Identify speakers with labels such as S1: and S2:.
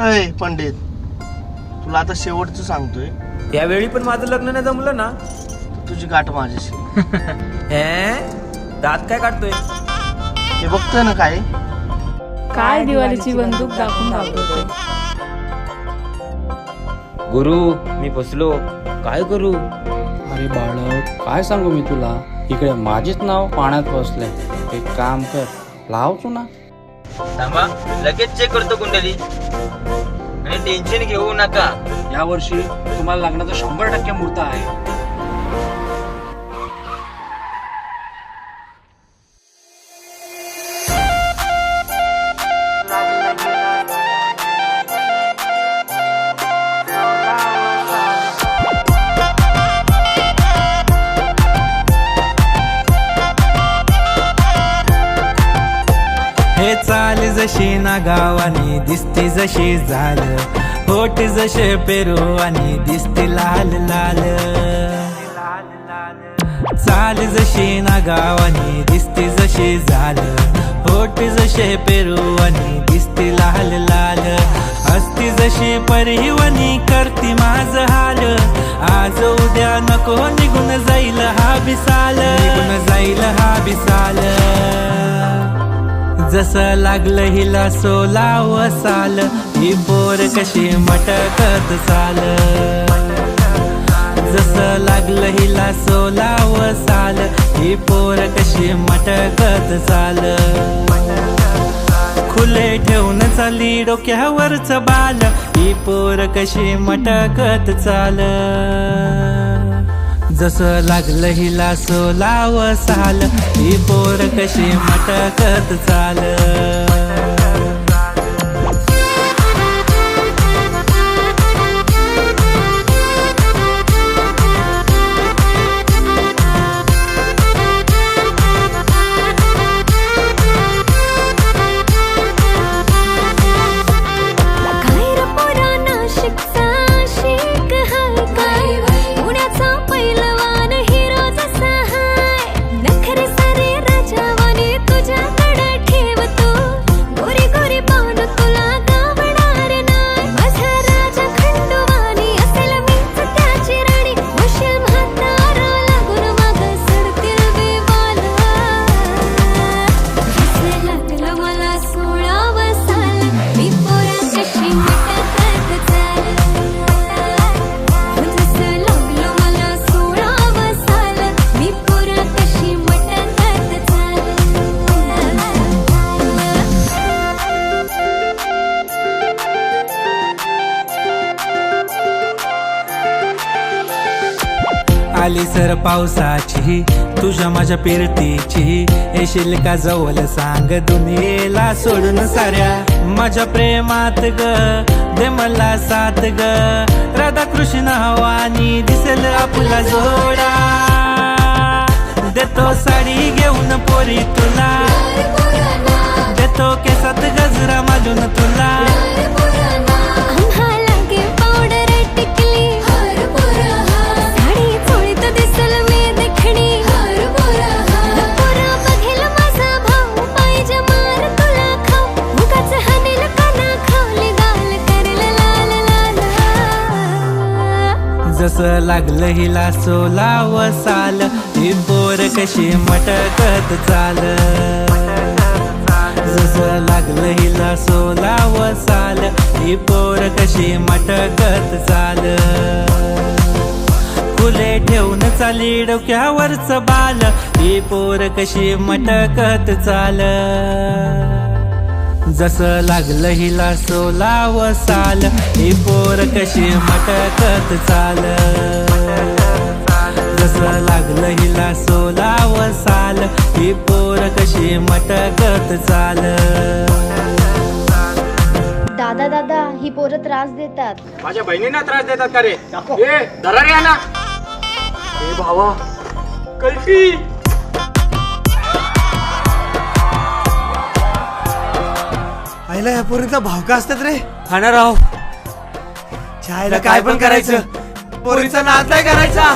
S1: अय पंडित, तुला आता शेवटचं सांगतोय,
S2: यावेळी पण माझं लग्न नाही जमलं ना
S1: तर तुझी गाठ माझ्याशी.
S2: हे दात काय काढतोय?
S1: हे बघतोय ना काय?
S3: काय दिवाळीची बंदूक दाखवून दाखवतोय.
S2: गुरु मी फसलो, काय करू?
S4: अरे बाळक, काय सांगू मी तुला, इकडे माझेच नाव पाण्यात फसलंय. एक काम कर, लाव तू ना.
S2: थांबा, लगेच चेक करतो कुंडली. आणि टेन्शन घेऊ नका,
S4: या वर्षी तुम्हाला लग्नाचा 100% मुहूर्त आहे.
S5: हे चाल जशी ना गावानी दिसते जशी झालं, होट जसे पेरू आणि दिसते लाल लाल. चाल जशी ना गावानी दिसते जशी झालं, होट जसे पेरू आणि दिसते लाल लाल. असती जशी परिवनी करती माझ हाल, आज उद्या नको निघून जाईल हा बिसाल, निघून जाईल हा बिसाल. जसं लागलं हिला 16 साल, ही पोर कशी मटकत चाल. जसं लागलं हिला 16 साल, ही पोर कशी मटकत चाल. खुले ठेवून चाली डोक्यावरच बाल, ही पोर कशी मटकत चाल. जसं लागलं हिला 16 साल, ही पोर कशी मटकत चाल. आली सर पावसाची तुझ्या माझ्या पिरतीची, येशील का जवळ सांग दुनियेला सोडून साऱ्या. माझ्या प्रेमात ग दे मला साथ ग, राधा कृष्ण हवानी दिसेल आपला जोडा. देतो साडी घेऊन पोरी तुला, देतो केसात गजरा मालून तुला. जसं लागलं हिला 16 साल, ही पोर कशी मटकत चाल. जसं लागलं हिला 16 साल, ही पोर कशी मटकत चाल. फुले ठेवून चाली डोक्यावरच बाल, ही पोर कशी मटकत चाल. जसं लागलं हिला 16 साल, ही पोर कशी मटकत चाल. जसं लागलं हिला 16 साल, ही पोर कशी मटकत चाल.
S6: दादा दादा, ही पोरं त्रास देतात.
S7: माझ्या बहिणींना त्रास देतात का रे? ए धरा रे ना. ए भावा, कल्फी.
S1: आईला या पोरीचा भाव का असतात रे?
S7: खाणार राव.
S1: चायला काय पण करायचं, पोरीचा नाद नाही करायचा.